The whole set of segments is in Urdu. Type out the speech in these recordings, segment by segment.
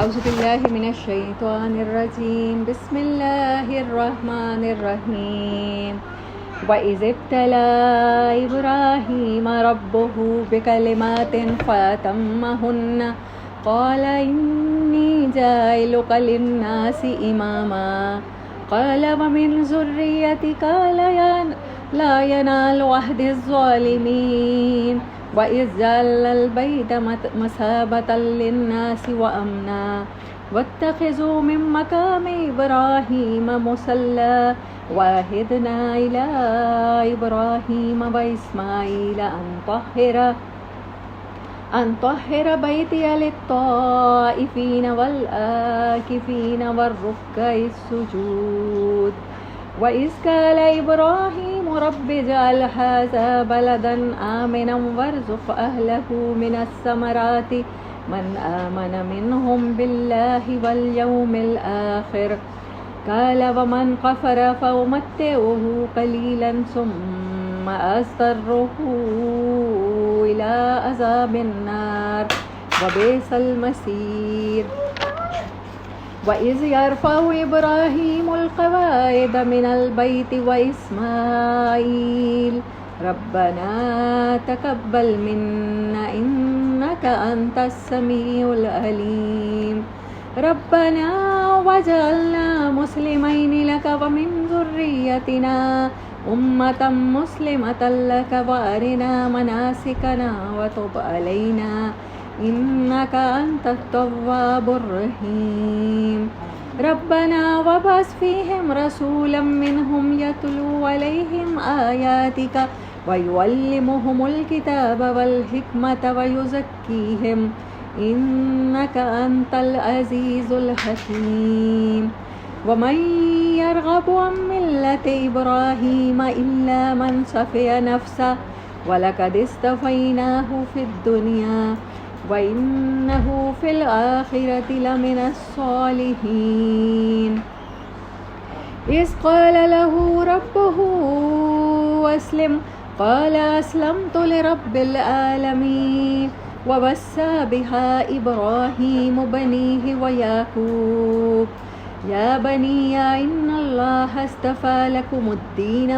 اعوذ باللہ من الشیطان الرجیم بسم اللہ الرحمن الرحیم وَإِذِ ابْتَلَىٰ إِبْرَاهِيمَ رَبُّهُ بِكَلِمَاتٍ فَأَتَمَّهُنَّ قَالَ إِنِّي جَاعِلُكَ لِلنَّاسِ إِمَامًا قَالَ وَمِنْ ذُرِّيَّتِي قَالَ لَا يَنَالُ عَهْدِي الظَّالِمِينَ وَإِذْ جَعَلْنَا الْبَيْتَ مَثَابَةً لِلنَّاسِ وَأَمْنًا وَاتَّخِذُوا مِن مَّقَامِ إِبْرَاهِيمَ مُصَلًّى وَعَهِدْنَا إِلَىٰ إِبْرَاهِيمَ وَإِسْمَاعِيلَ أَن طَهِّرَ بَيْتِيَ لِلطَّائِفِينَ وَالْعَاكِفِينَ وَالرُّكَّعِ السُّجُودِ وَإِذْ قَالَ إِبْرَاهِيمُ رَبِّ اجْعَلْ هَٰذَا بَلَدًا آمِنًا وَارْزُقْ أَهْلَهُ مِنَ الثَّمَرَاتِ مَنْ آمَنَ مِنْهُم بِاللَّهِ وَالْيَوْمِ الْآخِرِ قَالَ وَمَنْ كَفَرَ فَأُمَتِّعُهُ قَلِيلًا ثُمَّ أَضْطَرُّهُ إِلَىٰ عَذَابِ النَّارِ وَبِئْسَ الْمَصِيرُ وَإِذْ يَرْفَعُ إِبْرَاهِيمُ الْقَوَاعِدَ مِنَ الْبَيْتِ وَإِسْمَاعِيلُ رَبَّنَا تَقَبَّلْ مِنَّا إِنَّكَ أَنتَ السَّمِيعُ الْعَلِيمُ رَبَّنَا وَاجْعَلْنَا مُسْلِمَيْنِ لَكَ وَمِنْ ذُرِّيَّتِنَا أُمَّةً مُسْلِمَةً لَكَ وَأَرِنَا مَنَاسِكَنَا وَتُبْ عَلَيْنَا إِنَّكَ أَنتَ التَّوَّابُ الرَّحِيمُ رَبَّنَا وَابْعَثْ فِيهِمْ رَسُولًا مِّنْهُمْ يَتْلُو عَلَيْهِمْ آيَاتِكَ وَيُعَلِّمُهُمُ الْكِتَابَ وَالْحِكْمَةَ وَيُزَكِّيهِمْ إِنَّكَ أَنتَ الْعَزِيزُ الْحَكِيمُ وَمَن يَرْغَبُ عَن مِّلَّةِ إِبْرَاهِيمَ إِلَّا مَن سَفِهَ نَفْسَهُ وَلَقَدِ اصْطَفَيْنَاهُ فِي الدُّنْيَا وَإِنَّهُ فِي الْآخِرَةِ لَمِنَ الصَّالِحِينَ إِذْ قَالَ لَهُ رَبُّهُ أَسْلِمْ قَالَ أَسْلَمْتُ لِرَبِّ الْعَالَمِينَ وَوَصَّىٰ بِهَا إِبْرَاهِيمُ بَنِيهِ وَيَعْقُوبُ يَا بَنِيَّ إِنَّ اللَّهَ اصْطَفَىٰ لَكُمُ الدِّينَ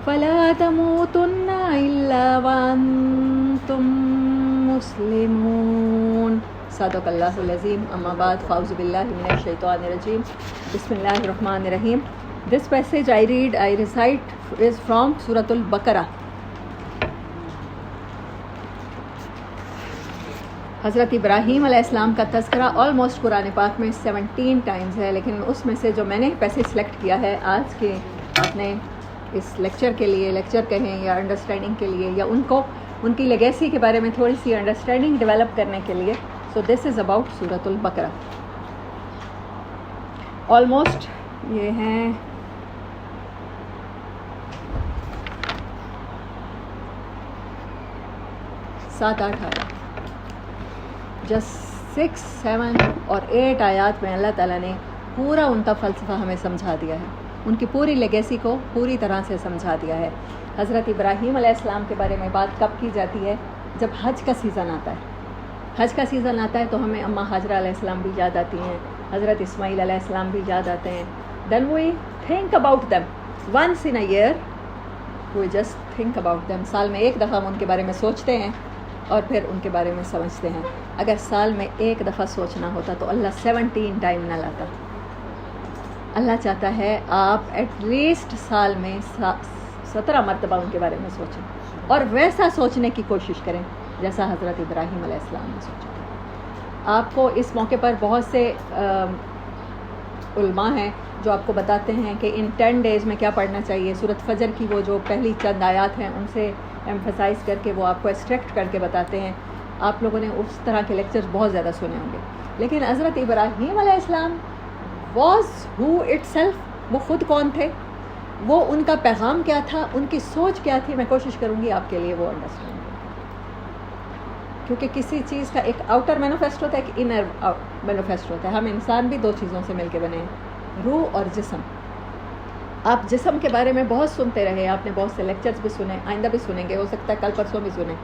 فَلَا تَمُوتُنَّ إِلَّا وَأَنتُم مُّسْلِمُونَ صدق اللہ العظیم اما بعد فاعوذ باللہ من الشیطان الرجیم بسم اللہ الرحمن الرحیم This passage I recite is from Surah Al-Baqarah. حضرت ابراہیم علیہ السلام کا تذکرہ آلموسٹ قرآن پاک میں 17 ٹائمز ہے، لیکن اس میں سے جو میں نے پیسے سلیکٹ کیا ہے آج کے اپنے اس لیکچر کے لیے، لیکچر کہیں یا انڈرسٹینڈنگ کے لیے، یا ان کی لیگیسی کے بارے میں تھوڑی سی انڈرسٹینڈنگ ڈیولپ کرنے کے لیے، سو دس از اباؤٹ سورۃ البقرہ. آلموسٹ یہ ہیں 7-8 آیات، جسٹ 6, 7 اور 8 آیات میں اللہ تعالیٰ نے پورا ان کا فلسفہ ہمیں سمجھا دیا ہے، ان کی پوری لیگیسی کو پوری طرح سے سمجھا دیا ہے. حضرت ابراہیم علیہ السلام کے بارے میں بات کب کی جاتی ہے؟ جب حج کا سیزن آتا ہے. حج کا سیزن آتا ہے تو ہمیں اماں ہاجرہ علیہ السلام بھی یاد آتی ہیں، حضرت اسماعیل علیہ السلام بھی یاد آتے ہیں. Then we think about them once in a year, we just think about them. سال میں ایک دفعہ ہم ان کے بارے میں سوچتے ہیں اور پھر ان کے بارے میں سمجھتے ہیں. اگر سال میں ایک دفعہ سوچنا ہوتا تو اللہ 17 ٹائم نہ لاتا. اللہ چاہتا ہے آپ ایٹ لیسٹ سال میں 17 مرتبہ ان کے بارے میں سوچیں اور ویسا سوچنے کی کوشش کریں جیسا حضرت ابراہیم علیہ السلام نے سوچا. آپ کو اس موقع پر بہت سے علماء ہیں جو آپ کو بتاتے ہیں کہ ان 10 days میں کیا پڑھنا چاہیے. سورۃ فجر کی وہ جو پہلی چند آیات ہیں ان سے ایمفسائز کر کے وہ آپ کو ایکسٹریکٹ کر کے بتاتے ہیں. آپ لوگوں نے اس طرح کے لیکچرز بہت زیادہ سنے ہوں گے. لیکن حضرت ابراہیم علیہ السلام واز ہو اٹ سیلف، وہ خود کون تھے، وہ ان کا پیغام کیا تھا، ان کی سوچ کیا تھی. میں کوشش کروں گی آپ کے لیے وہ انڈرسٹینڈ کریں، کیونکہ کسی چیز کا ایک آؤٹر مینیفیسٹو ہوتا ہے، ایک انر مینیفیسٹو ہوتا ہے. ہم انسان بھی 2 چیزوں سے مل کے بنے ہیں، روح اور جسم. آپ جسم کے بارے میں بہت سنتے رہے، آپ نے بہت سے لیکچرز بھی سنے، آئندہ بھی سنیں گے، ہو سکتا ہے کل پرسوں بھی سنیں.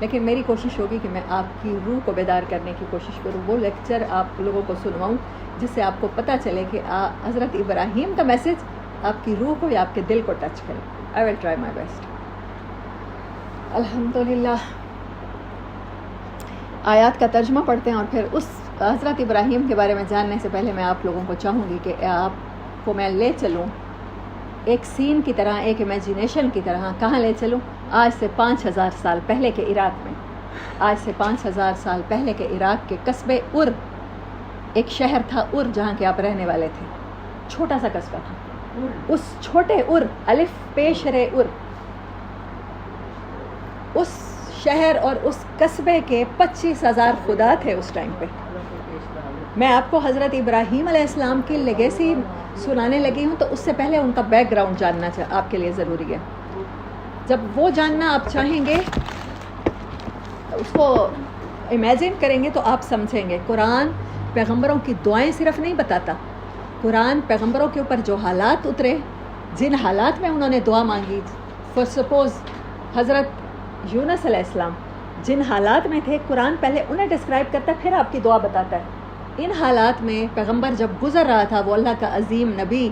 لیکن میری کوشش ہوگی کہ میں آپ کی روح کو بیدار کرنے کی کوشش کروں، وہ لیکچر آپ لوگوں کو سنواؤں جس سے آپ کو پتہ چلے کہ حضرت ابراہیم کا میسج آپ کی روح کو یا آپ کے دل کو ٹچ کرے. آئی ول ٹرائی مائی بیسٹ. الحمدللہ. آیات کا ترجمہ پڑھتے ہیں اور پھر اس حضرت ابراہیم کے بارے میں جاننے سے پہلے میں آپ لوگوں کو چاہوں گی کہ آپ کو میں لے چلوں ایک سین کی طرح، ایک امیجینیشن کی طرح. کہاں لے چلوں؟ آج سے 5000 سال پہلے کے عراق میں. آج سے 5000 سال پہلے کے عراق کے قصبے ار، ایک شہر تھا ار جہاں کے آپ رہنے والے تھے. چھوٹا سا قصبہ تھا. اس چھوٹے ار، الف پیش رے ار، اس شہر اور اس قصبے کے 25,000 خدا تھے اس ٹائم پہ. میں آپ کو حضرت ابراہیم علیہ السلام کی لیگیسی سنانے لگی ہوں، تو اس سے پہلے ان کا بیک گراؤنڈ جاننا آپ کے لیے ضروری ہے. جب وہ جاننا آپ چاہیں گے، اس کو امیجن کریں گے تو آپ سمجھیں گے. قرآن پیغمبروں کی دعائیں صرف نہیں بتاتا. قرآن پیغمبروں کے اوپر جو حالات اترے، جن حالات میں انہوں نے دعا مانگی، فار سپوز حضرت یونس علیہ السلام جن حالات میں تھے، قرآن پہلے انہیں ڈسکرائب کرتا ہے، پھر آپ کی دعا بتاتا ہے. ان حالات میں پیغمبر جب گزر رہا تھا، وہ اللہ کا عظیم نبی،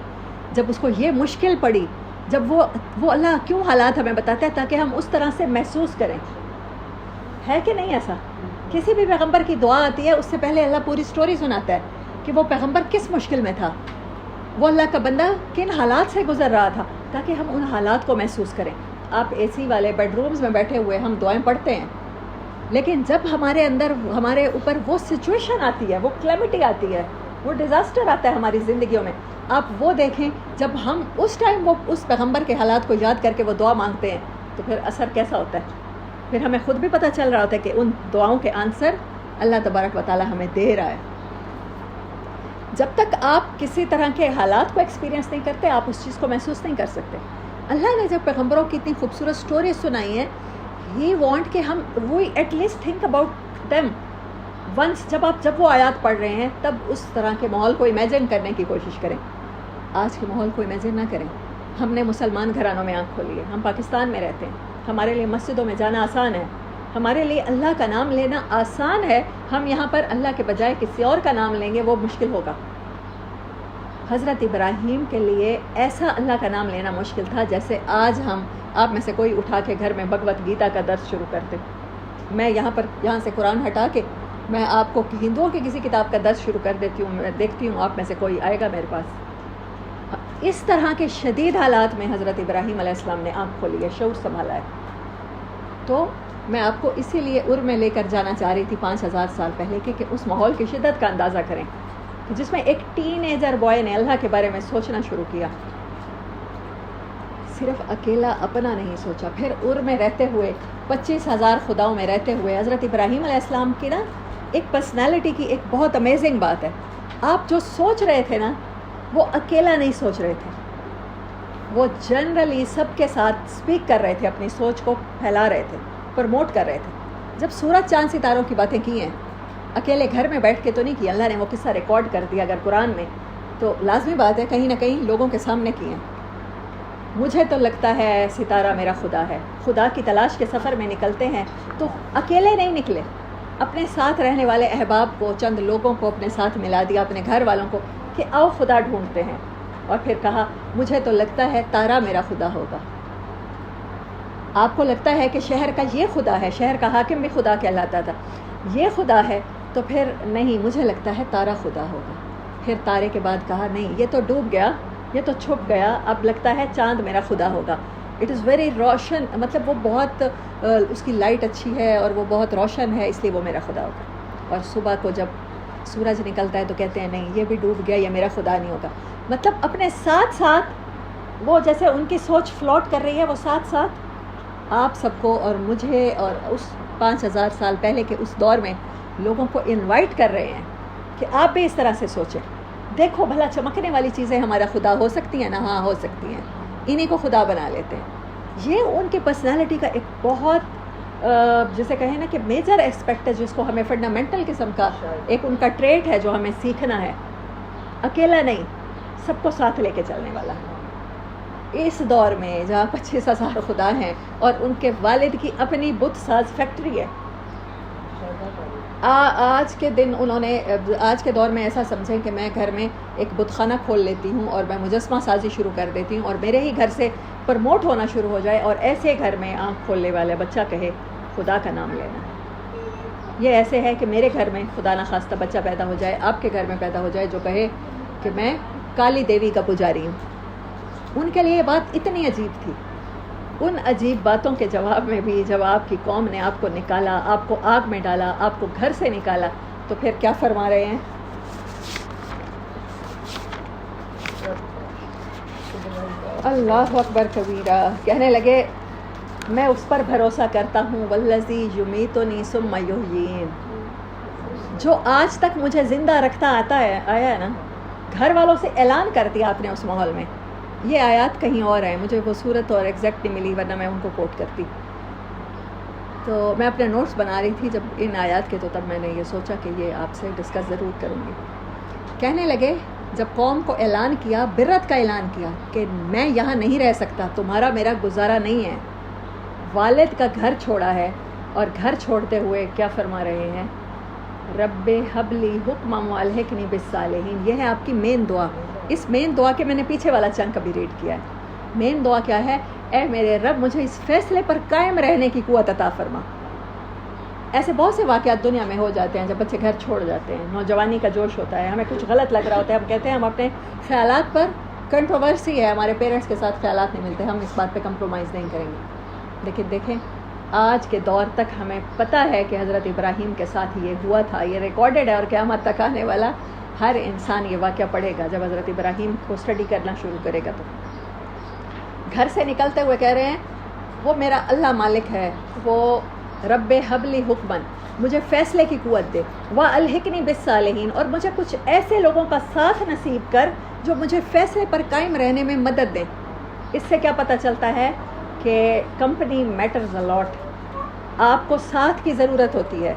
جب اس کو یہ مشکل پڑی، جب وہ اللہ کیوں حالات ہمیں بتاتا ہے تاکہ ہم اس طرح سے محسوس کریں. ہے کہ نہیں ایسا؟ کسی بھی پیغمبر کی دعا آتی ہے، اس سے پہلے اللہ پوری سٹوری سناتا ہے کہ وہ پیغمبر کس مشکل میں تھا، وہ اللہ کا بندہ کن حالات سے گزر رہا تھا، تاکہ ہم ان حالات کو محسوس کریں. آپ اے سی والے بیڈ رومز میں بیٹھے ہوئے ہم دعائیں پڑھتے ہیں، لیکن جب ہمارے اندر ہمارے اوپر وہ سچویشن آتی ہے، وہ کلیمٹی آتی ہے، وہ ڈیزاسٹر آتا ہے ہماری زندگیوں میں، آپ وہ دیکھیں جب ہم اس ٹائم وہ اس پیغمبر کے حالات کو یاد کر کے وہ دعا مانگتے ہیں تو پھر اثر کیسا ہوتا ہے. پھر ہمیں خود بھی پتہ چل رہا ہوتا ہے کہ ان دعاؤں کے آنسر اللہ تبارک و تعالی ہمیں دے رہا ہے. جب تک آپ کسی طرح کے حالات کو ایکسپیرینس نہیں کرتے، آپ اس چیز کو محسوس نہیں کر سکتے. اللہ نے جب پیغمبروں کی اتنی خوبصورت سٹوری سنائی ہے، ہی وانٹ کہ ہم we at least think about them once. جب وہ آیات پڑھ رہے ہیں تب اس طرح کے ماحول کو امیجن کرنے کی کوشش کریں. آج کے ماحول کو امیجن نہ کریں. ہم نے مسلمان گھرانوں میں آنکھ کھولی ہے، ہم پاکستان میں رہتے ہیں، ہمارے لیے مسجدوں میں جانا آسان ہے، ہمارے لیے اللہ کا نام لینا آسان ہے. ہم یہاں پر اللہ کے بجائے کسی اور کا نام لیں گے، وہ مشکل ہوگا. حضرت ابراہیم کے لیے ایسا اللہ کا نام لینا مشکل تھا جیسے آج ہم آپ میں سے کوئی اٹھا کے گھر میں بھگوت گیتا کا درس شروع کرتے. میں یہاں سے قرآن ہٹا کے میں آپ کو ہندوؤں کی کسی کتاب کا درس شروع کر دیتی ہوں. میں دیکھتی ہوں آپ میں سے کوئی آئے گا میرے پاس. اس طرح کے شدید حالات میں حضرت ابراہیم علیہ السلام نے آنکھ کھولی ہے، شعور سنبھالا ہے. تو میں آپ کو اسی لیے میں لے کر جانا چاہ رہی تھی 5000 سال پہلے کہ اس ماحول کی شدت کا اندازہ کریں جس میں ایک ٹین ایجر بوائے نے اللہ کے بارے میں سوچنا شروع کیا. صرف اکیلا اپنا نہیں سوچا. پھر میں رہتے ہوئے 25,000 خداؤں میں رہتے ہوئے حضرت ابراہیم علیہ السلام کی نا ایک پرسنالٹی کی ایک بہت امیزنگ بات ہے. آپ جو سوچ رہے تھے نا، وہ اکیلا نہیں سوچ رہے تھے، وہ جنرلی سب کے ساتھ سپیک کر رہے تھے، اپنی سوچ کو پھیلا رہے تھے، پروموٹ کر رہے تھے. جب سورج چاند ستاروں کی باتیں کی ہیں، اکیلے گھر میں بیٹھ کے تو نہیں کی. اللہ نے وہ قصہ ریکارڈ کر دیا اگر قرآن میں، تو لازمی بات ہے کہیں نہ کہیں لوگوں کے سامنے کی ہیں. مجھے تو لگتا ہے ستارہ میرا خدا ہے. خدا کی تلاش کے سفر میں نکلتے ہیں تو اکیلے نہیں نکلے، اپنے ساتھ رہنے والے احباب کو، چند لوگوں کو اپنے ساتھ ملا دیا، اپنے گھر والوں کو، کہ آؤ خدا ڈھونڈتے ہیں. اور پھر کہا مجھے تو لگتا ہے تارا میرا خدا ہوگا. آپ کو لگتا ہے کہ شہر کا یہ خدا ہے، شہر کا حاکم بھی خدا کہلاتا تھا، یہ خدا ہے، تو پھر نہیں، مجھے لگتا ہے تارا خدا ہوگا. پھر تارے کے بعد کہا نہیں، یہ تو ڈوب گیا، یہ تو چھپ گیا، اب لگتا ہے چاند میرا خدا ہوگا. اٹ از ویری روشن، مطلب وہ بہت اس کی لائٹ اچھی ہے اور وہ بہت روشن ہے، اس لیے وہ میرا خدا ہوگا. اور صبح کو جب سورج نکلتا ہے تو کہتے ہیں نہیں، یہ بھی ڈوب گیا، یہ میرا خدا نہیں ہوگا. مطلب اپنے ساتھ ساتھ وہ جیسے ان کی سوچ فلوٹ کر رہی ہے، وہ ساتھ ساتھ آپ سب کو اور مجھے اور اس 5000 سال پہلے کے اس دور میں لوگوں کو انوائٹ کر رہے ہیں کہ آپ بھی اس طرح سے سوچیں. دیکھو بھلا چمکنے والی چیزیں ہمارا خدا ہو سکتی ہیں نا؟ ہاں ہو سکتی ہیں. انہی کو خدا بنا لیتے ہیں. یہ ان کی پرسنالٹی کا ایک بہت جسے کہیں نا کہ میجر ایسپیکٹ ہے، جس کو ہمیں فنڈامنٹل قسم کا ایک ان کا ٹریٹ ہے جو ہمیں سیکھنا ہے. اکیلا نہیں، سب کو ساتھ لے کے چلنے والا. اس دور میں جہاں 25,000 خدا ہیں اور ان کے والد کی اپنی بت ساز فیکٹری ہے. آج کے دن انہوں نے آج کے دور میں ایسا سمجھیں کہ میں گھر میں ایک بت خانہ کھول لیتی ہوں اور میں مجسمہ سازی شروع کر دیتی ہوں اور میرے ہی گھر سے پروموٹ ہونا شروع ہو جائے اور ایسے گھر میں آنکھ کھولنے والا بچہ کہے خدا کا نام لینا. یہ ایسے ہے کہ میرے گھر میں خدا نخواستہ بچہ پیدا ہو جائے, آپ کے گھر میں پیدا ہو جائے جو کہے کہ میں کالی دیوی کا پجاری ہوں. ان کے لیے یہ بات اتنی عجیب تھی. ان عجیب باتوں کے جواب میں بھی جب آپ کی قوم نے آپ کو نکالا, آپ کو آگ میں ڈالا, آپ کو گھر سے نکالا, تو پھر کیا فرما رہے ہیں؟ اللہ اکبر کبیرہ. کہنے لگے میں اس پر بھروسہ کرتا ہوں والذی یمیتنی ثم یحیین, جو آج تک مجھے زندہ رکھتا آیا ہے نا. گھر والوں سے اعلان کر دیا آپ نے اس ماحول میں. یہ آیات کہیں اور ہیں, مجھے وہ صورت اور ایگزیکٹ نہیں ملی ورنہ میں ان کو کوٹ کرتی. تو میں اپنے نوٹس بنا رہی تھی جب ان آیات کے, تو تب میں نے یہ سوچا کہ یہ آپ سے ڈسکس ضرور کروں گی. کہنے لگے جب قوم کو اعلان کیا, برت کا اعلان کیا کہ میں یہاں نہیں رہ سکتا, تمہارا میرا گزارا نہیں ہے, والد کا گھر چھوڑا ہے, اور گھر چھوڑتے ہوئے کیا فرما رہے ہیں؟ رب حبلی حکما والحقنی بالصالحین. یہ ہے آپ کی مین دعا. اس مین دعا کے میں نے پیچھے والا چنک ابھی ریڈ کیا ہے. مین دعا کیا ہے؟ اے میرے رب مجھے اس فیصلے پر قائم رہنے کی قوت عطا فرما. ایسے بہت سے واقعات دنیا میں ہو جاتے ہیں جب بچے گھر چھوڑ جاتے ہیں, نوجوانی کا جوش ہوتا ہے, ہمیں کچھ غلط لگ رہا ہوتا ہے, ہم کہتے ہیں ہم اپنے خیالات پر کنٹروورسی ہے, ہمارے پیرنٹس کے ساتھ خیالات نہیں ملتے, ہم اس بات پہ کمپرومائز نہیں کریں گے. لیکن دیکھیں آج کے دور تک ہمیں پتہ ہے کہ حضرت ابراہیم کے ساتھ یہ ہوا تھا, یہ ریکارڈڈ ہے, اور قیامت تک آنے والا ہر انسان یہ واقعہ پڑھے گا. جب حضرت ابراہیم کو اسٹڈی کرنا شروع کرے گا تو گھر سے نکلتے ہوئے کہہ رہے ہیں وہ میرا اللہ مالک ہے, وہ رب حبلی حکمن, مجھے فیصلے کی قوت دے, والحقنی بالصالحین, اور مجھے کچھ ایسے لوگوں کا ساتھ نصیب کر جو مجھے فیصلے پر قائم رہنے میں مدد دیں. اس سے کیا پتہ چلتا ہے کہ کمپنی میٹرز اے لاٹ. آپ کو ساتھ کی ضرورت ہوتی ہے.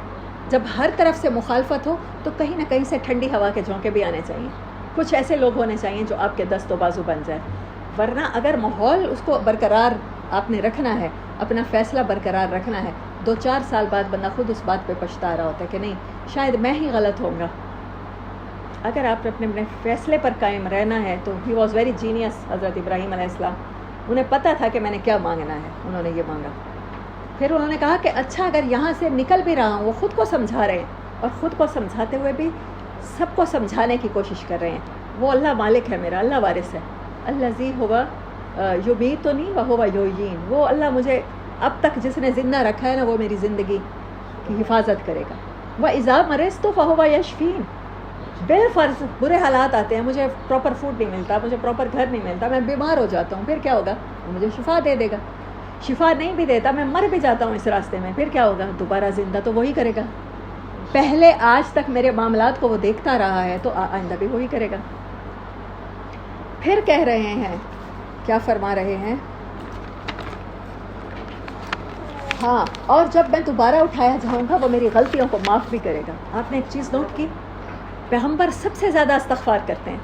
جب ہر طرف سے مخالفت ہو تو کہیں نہ کہیں سے ٹھنڈی ہوا کے جھونکے بھی آنے چاہیے. کچھ ایسے لوگ ہونے چاہیے جو آپ کے دست و بازو بن جائے. ورنہ اگر ماحول اس کو برقرار آپ نے رکھنا ہے, اپنا فیصلہ برقرار رکھنا ہے, 2-4 سال بعد بندہ خود اس بات پہ پچھتا رہا ہوتا ہے کہ نہیں شاید میں ہی غلط ہوں گا. اگر آپ اپنے فیصلے پر قائم رہنا ہے تو ہی واز ویری جینیس حضرت ابراہیم علیہ السلام. انہیں پتہ تھا کہ میں نے کیا مانگنا ہے, انہوں نے یہ مانگا. پھر انہوں نے کہا کہ اچھا اگر یہاں سے نکل بھی رہا ہوں, وہ خود کو سمجھا رہے ہیں اور خود کو سمجھاتے ہوئے بھی سب کو سمجھانے کی کوشش کر رہے ہیں. وہ اللہ مالک ہے میرا, اللہ وارث ہے. الذی ہوا یمیتنی وہو یحیین, وہ اللہ مجھے اب تک جس نے زندہ رکھا ہے نا وہ میری زندگی کی حفاظت کرے گا. وَإِذَا مَرِضْتُ فَهُوَ يَشْفِينِ. بالفرض برے حالات آتے ہیں, مجھے پراپر فوڈ نہیں ملتا, مجھے پراپر گھر نہیں ملتا, میں بیمار ہو جاتا ہوں, پھر کیا ہوگا؟ وہ مجھے شفا دے دے گا. شفا نہیں بھی دیتا, میں مر بھی جاتا ہوں اس راستے میں, پھر کیا ہوگا؟ دوبارہ زندہ تو وہی کرے گا. پہلے آج تک میرے معاملات کو وہ دیکھتا رہا ہے تو آئندہ بھی وہی کرے گا. پھر کہہ رہے ہیں, کیا فرما رہے ہیں؟ ہاں, اور جب میں دوبارہ اٹھایا جاؤں گا وہ میری غلطیوں کو معاف بھی کرے گا. آپ نے ایک چیز نوٹ کی, پیغمبر سب سے زیادہ استغفار کرتے ہیں.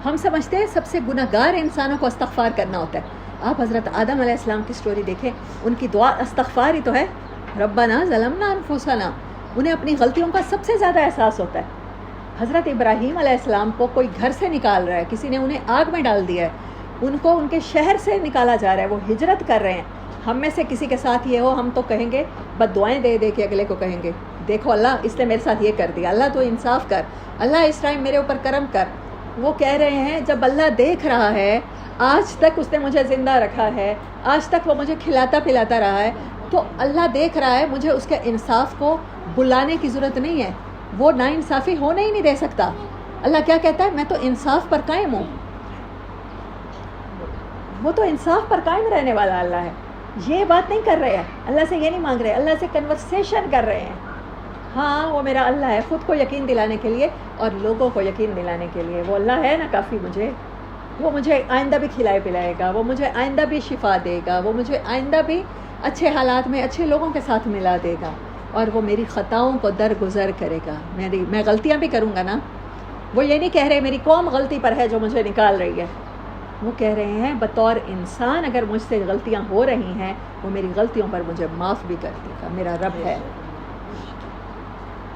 ہم سمجھتے ہیں سب سے گناہگار انسانوں کو استغفار کرنا ہوتا ہے. آپ حضرت آدم علیہ السلام کی سٹوری دیکھیں, ان کی دعا استغفار ہی تو ہے, ربنا ظلمنا انفسنا. انہیں اپنی غلطیوں کا سب سے زیادہ احساس ہوتا ہے. حضرت ابراہیم علیہ السلام کو کوئی گھر سے نکال رہا ہے, کسی نے انہیں آگ میں ڈال دیا ہے, ان کو ان کے شہر سے نکالا جا رہا ہے, وہ ہجرت کر رہے ہیں. ہم میں سے کسی کے ساتھ یہ ہو, ہم تو کہیں گے بد دعائیں دے دے کے اگلے کو کہیں گے دیکھو اللہ اس نے میرے ساتھ یہ کر دیا, اللہ تو انصاف کر, اللہ اس ٹائم میرے اوپر کرم کر. وہ کہہ رہے ہیں جب اللہ دیکھ رہا ہے, آج تک اس نے مجھے زندہ رکھا ہے, آج تک وہ مجھے کھلاتا پلاتا رہا ہے, تو اللہ دیکھ رہا ہے, مجھے اس کے انصاف کو بلانے کی ضرورت نہیں ہے. وہ ناانصافی ہونے ہی نہیں دے سکتا. اللہ کیا کہتا ہے؟ میں تو انصاف پر قائم ہوں. وہ تو انصاف پر قائم رہنے والا اللہ ہے. یہ بات نہیں کر رہے ہیں, اللہ سے یہ نہیں مانگ رہے, اللہ سے کنورسیشن کر رہے ہیں. ہاں وہ میرا اللہ ہے, خود کو یقین دلانے کے لیے اور لوگوں کو یقین دلانے کے لیے. وہ اللہ ہے نا کافی مجھے, وہ مجھے آئندہ بھی کھلائے پلائے گا, وہ مجھے آئندہ بھی شفا دے گا, وہ مجھے آئندہ بھی اچھے حالات میں اچھے لوگوں کے ساتھ ملا دے گا, اور وہ میری خطاؤں کو درگزر کرے گا. میں غلطیاں بھی کروں گا نا. وہ یہ نہیں کہہ رہے میری قوم غلطی پر ہے جو مجھے نکال رہی ہے, وہ کہہ رہے ہیں بطور انسان اگر مجھ سے غلطیاں ہو رہی ہیں وہ میری غلطیوں پر مجھے معاف بھی کر دے گا، میرا رب ہے۔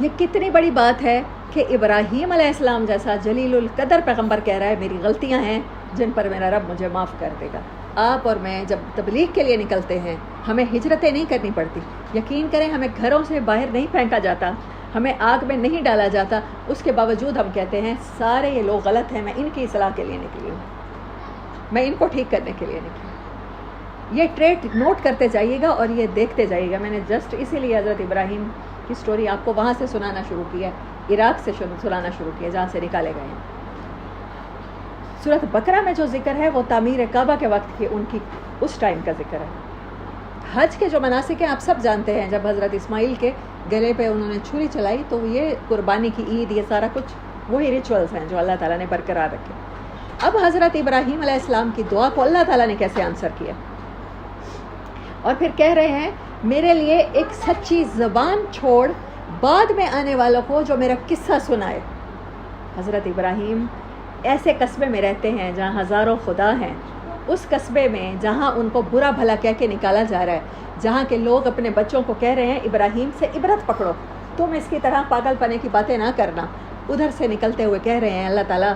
یہ کتنی بڑی بات ہے کہ ابراہیم علیہ السلام جیسا جلیل القدر پیغمبر کہہ رہا ہے میری غلطیاں ہیں جن پر میرا رب مجھے معاف کر دے گا۔ آپ اور میں جب تبلیغ کے لیے نکلتے ہیں ہمیں ہجرتیں نہیں کرنی پڑتی، یقین کریں ہمیں گھروں سے باہر نہیں پھینکا جاتا، ہمیں آگ میں نہیں ڈالا جاتا، اس کے باوجود ہم کہتے ہیں سارے یہ لوگ غلط ہیں، میں ان کی اصلاح کے لیے نکلی ہوں، میں ان کو ٹھیک کرنے کے لیے نکلی ہوں۔ یہ ٹریٹ نوٹ کرتے جائیے گا اور یہ دیکھتے جائیے گا۔ میں نے جسٹ اسی لیے حضرت ابراہیم کی سٹوری آپ کو وہاں سے سنانا شروع کیا ہے، عراق سے سنانا شروع کیا جہاں سے نکالے گئے ہیں۔ سورۃ بقرہ میں جو ذکر ہے وہ تعمیر کعبہ کے وقت کی ان کی اس ٹائم کا ذکر ہے۔ حج کے جو مناسک ہیں آپ سب جانتے ہیں، جب حضرت اسماعیل کے گلے پہ انہوں نے چھری چلائی تو یہ قربانی کی عید، یہ سارا کچھ وہی ریچولز ہیں جو اللہ تعالیٰ نے برقرار رکھے۔ اب حضرت ابراہیم علیہ السلام کی دعا کو اللہ تعالیٰ نے کیسے آنسر کیا، اور پھر کہہ رہے ہیں میرے لیے ایک سچی زبان چھوڑ بعد میں آنے والوں کو جو میرا قصہ سنائے۔ حضرت ابراہیم ایسے قصبے میں رہتے ہیں جہاں ہزاروں خدا ہیں، اس قصبے میں جہاں ان کو برا بھلا کہہ کے نکالا جا رہا ہے، جہاں کے لوگ اپنے بچوں کو کہہ رہے ہیں ابراہیم سے عبرت پکڑو، تم اس کی طرح پاگل پنے کی باتیں نہ کرنا، ادھر سے نکلتے ہوئے کہہ رہے ہیں اللہ تعالیٰ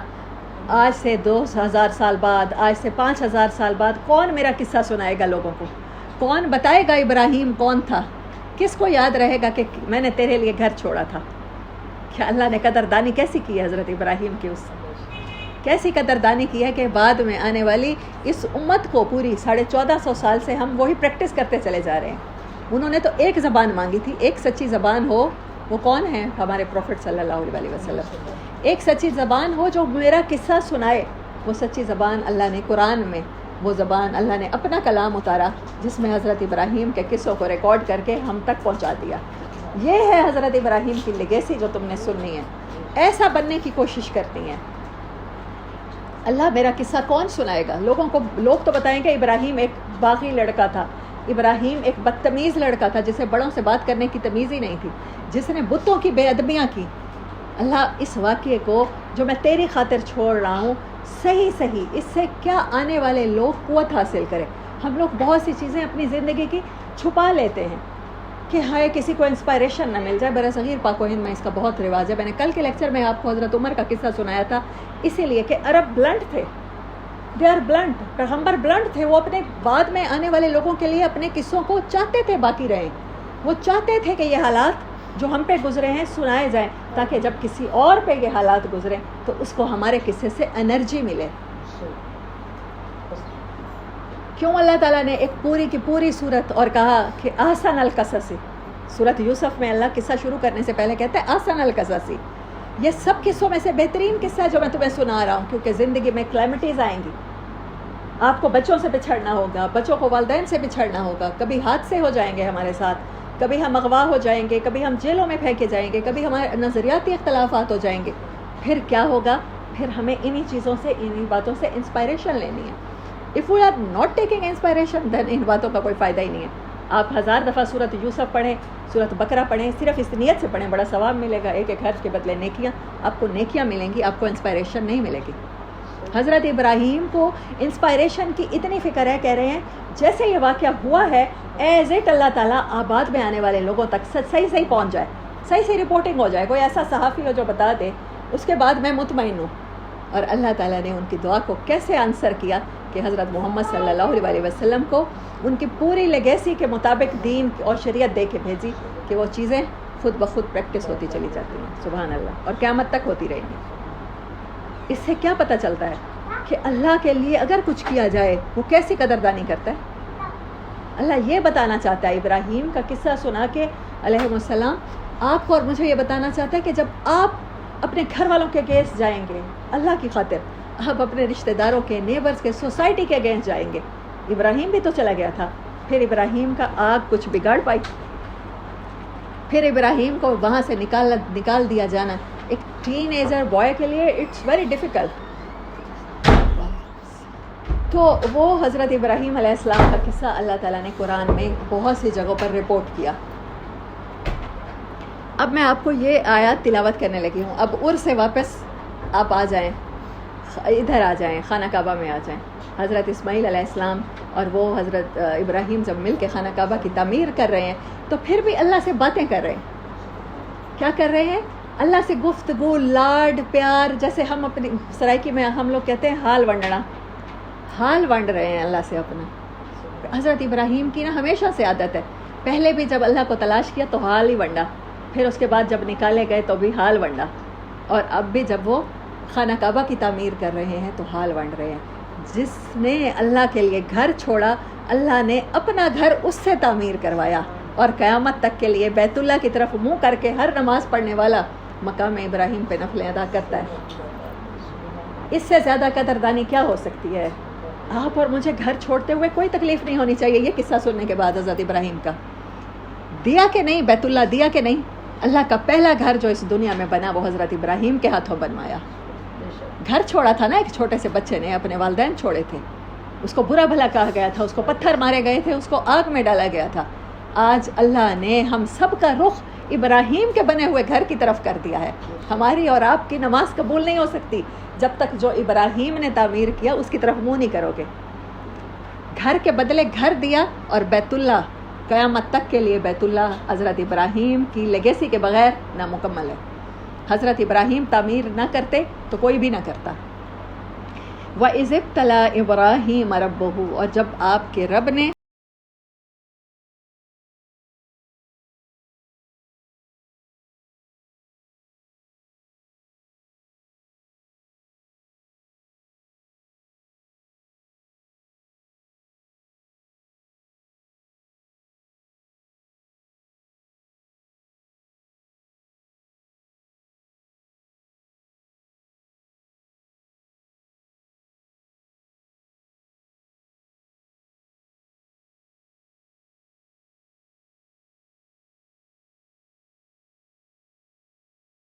آج سے 2000 سال بعد، آج سے 5000 سال بعد کون میرا قصہ سنائے گا لوگوں کو، کون بتائے گا ابراہیم کون تھا، کس کو یاد رہے گا کہ میں نے تیرے لیے گھر چھوڑا تھا۔ کیا اللہ نے قدردانی کیسی کی ہے حضرت ابراہیم کی، اس کیسی قدردانی کی ہے کہ بعد میں آنے والی اس امت کو پوری 1450 سال سے ہم وہی پریکٹس کرتے چلے جا رہے ہیں۔ انہوں نے تو ایک زبان مانگی تھی، ایک سچی زبان ہو، وہ کون ہے ہمارے پروفٹ صلی اللہ علیہ وسلم، ایک سچی زبان ہو جو میرا قصہ سنائے۔ وہ سچی زبان اللہ نے قرآن میں، وہ زبان اللہ نے اپنا کلام اتارا جس میں حضرت ابراہیم کے قصوں کو ریکارڈ کر کے ہم تک پہنچا دیا۔ یہ ہے حضرت ابراہیم کی لیگیسی جو تم نے سننی ہے، ایسا بننے کی کوشش کرنی ہے۔ اللہ میرا قصہ کون سنائے گا؟ لوگ تو بتائیں گے ابراہیم ایک باغی لڑکا تھا، ابراہیم ایک بدتمیز لڑکا تھا جسے بڑوں سے بات کرنے کی تمیز ہی نہیں تھی، جس نے بتوں کی بے ادبیاں کی۔ اللہ اس واقعے کو جو میں تیری خاطر چھوڑ رہا ہوں صحیح اس سے کیا آنے والے لوگ قوت حاصل کریں۔ ہم لوگ بہت سی چیزیں اپنی زندگی کی چھپا لیتے ہیں کہ ہائے کسی کو انسپائریشن نہ مل جائے۔ برصغیر پاک و ہند میں اس کا بہت رواج ہے۔ میں نے کل کے لیکچر میں آپ کو حضرت عمر کا قصہ سنایا تھا، اسی لیے کہ عرب بلنٹ تھے، دے آر بلنٹ، پیغمبر بلنٹ تھے، وہ اپنے بعد میں آنے والے لوگوں کے لیے اپنے قصوں کو چاہتے تھے باقی رہیں، وہ چاہتے تھے کہ یہ حالات جو ہم پہ گزرے ہیں سنائے جائیں تاکہ جب کسی اور پہ یہ حالات گزریں تو اس کو ہمارے قصے سے انرجی ملے۔ کیوں اللہ تعالیٰ نے ایک پوری کی پوری صورت اور کہا کہ احسن القصص، سورۃ یوسف میں اللہ قصہ شروع کرنے سے پہلے کہتا ہے احسن القصص، یہ سب قصوں میں سے بہترین قصہ ہے جو میں تمہیں سنا رہا ہوں، کیونکہ زندگی میں کلیمٹیز آئیں گی، آپ کو بچوں سے بچھڑنا ہوگا، بچوں کو والدین سے بچھڑنا ہوگا، کبھی حادثے ہو جائیں گے ہمارے ساتھ، کبھی ہم اغوا ہو جائیں گے، کبھی ہم جیلوں میں پھینکے جائیں گے، کبھی ہمارے نظریاتی اختلافات ہو جائیں گے، پھر کیا ہوگا؟ پھر ہمیں انہی چیزوں سے، انہی باتوں سے انسپائریشن لینی ہے۔ if we are not taking inspiration then ان باتوں کا کوئی فائدہ ہی نہیں ہے۔ آپ 1000 دفعہ سورۃ یوسف پڑھیں، سورۃ بقرہ پڑھیں، صرف اس نیت سے پڑھیں، بڑا ثواب ملے گا، ایک حرف کے بدلے نیکیاں، آپ کو نیکیاں ملیں گی، آپ کو انسپائریشن نہیں ملے گی۔ حضرت ابراہیم کو انسپائریشن کی اتنی فکر ہے، کہہ رہے ہیں جیسے یہ واقعہ ہوا ہے ایز اٹ اللہ تعالیٰ آباد میں آنے والے لوگوں تک صحیح پہنچ جائے، صحیح رپورٹنگ ہو جائے، کوئی ایسا صحافی ہو جو بتا دے، اس کے بعد میں مطمئن ہوں۔ اور اللہ تعالیٰ نے ان کی دعا کو کیسے آنسر کیا کہ حضرت محمد صلی اللہ علیہ وسلم کو ان کی پوری لیگیسی کے مطابق دین اور شریعت دے کے بھیجی کہ وہ چیزیں خود بخود پریکٹس ہوتی چلی جاتی ہیں، سبحان اللہ، اور قیامت تک ہوتی رہیں گی۔ اس سے کیا پتہ چلتا ہے کہ اللہ کے لیے اگر کچھ کیا جائے وہ کیسی قدردانی کرتا ہے۔ اللہ یہ بتانا چاہتا ہے، ابراہیم کا قصہ سنا کے علیہ السلام آپ کو اور مجھے یہ بتانا چاہتا ہے کہ جب آپ اپنے گھر والوں کے اگینسٹ جائیں گے اللہ کی خاطر، آپ اپنے رشتہ داروں کے، نیبرز کے، سوسائٹی کے اگینسٹ جائیں گے۔ ابراہیم بھی تو چلا گیا تھا، پھر ابراہیم کا آگ کچھ بگاڑ پائی، پھر ابراہیم کو وہاں سے نکال دیا جانا ایک ٹین ایجر بوائے کے لیے اٹس ویری ڈیفیکلٹ۔ تو وہ حضرت ابراہیم علیہ السلام کا قصہ اللہ تعالیٰ نے قرآن میں بہت سی جگہوں پر رپورٹ کیا۔ اب میں آپ کو یہ آیات تلاوت کرنے لگی ہوں، اب عرس سے واپس آپ آ جائیں، ادھر آ جائیں، خانہ کعبہ میں آ جائیں۔ حضرت اسماعیل علیہ السلام اور وہ حضرت ابراہیم جب مل کے خانہ کعبہ کی تعمیر کر رہے ہیں تو پھر بھی اللہ سے باتیں کر رہے ہیں. کیا کر رہے ہیں؟ اللہ سے گفتگو، لاڈ پیار، جیسے ہم اپنی سرائکی میں ہم لوگ کہتے ہیں حال ونڈنا، حال ونڈ رہے ہیں اللہ سے اپنا. حضرت ابراہیم کی نا ہمیشہ سے عادت ہے، پہلے بھی جب اللہ کو تلاش کیا تو حال ہی ونڈا، پھر اس کے بعد جب نکالے گئے تو بھی حال ونڈا، اور اب بھی جب وہ خانہ کعبہ کی تعمیر کر رہے ہیں تو حال ونڈ رہے ہیں. جس نے اللہ کے لیے گھر چھوڑا، اللہ نے اپنا گھر اس سے تعمیر کروایا، اور قیامت تک کے لیے بیت اللہ کی طرف منہ کر کے ہر نماز پڑھنے والا مقام ابراہیم پہ نفلیں ادا کرتا ہے. اس سے زیادہ قدردانی کیا ہو سکتی ہے؟ آپ اور مجھے گھر چھوڑتے ہوئے کوئی تکلیف نہیں ہونی چاہیے. یہ قصہ سننے کے بعد حضرت ابراہیم کا دیا کہ نہیں، بیت اللہ دیا کہ نہیں. اللہ کا پہلا گھر جو اس دنیا میں بنا وہ حضرت ابراہیم کے ہاتھوں بنوایا. گھر چھوڑا تھا نا ایک چھوٹے سے بچے نے، اپنے والدین چھوڑے تھے، اس کو برا بھلا کہا گیا تھا، اس کو پتھر مارے گئے تھے، اس کو آگ میں ڈالا گیا تھا. آج اللہ نے ہم سب کا رخ ابراہیم کے بنے ہوئے گھر کی طرف کر دیا ہے. ہماری اور آپ کی نماز قبول نہیں ہو سکتی جب تک جو ابراہیم نے تعمیر کیا اس کی طرف منہ نہیں کرو گے. گھر کے بدلے گھر دیا، اور بیت اللہ قیامت تک کے لیے بیت اللہ حضرت ابراہیم کی لیگیسی کے بغیر نامکمل ہے. حضرت ابراہیم تعمیر نہ کرتے تو کوئی بھی نہ کرتا. وَإِذِ ابْتَلَىٰ إِبْرَاهِيمَ رَبُّهُ، اور جب آپ کے رب نے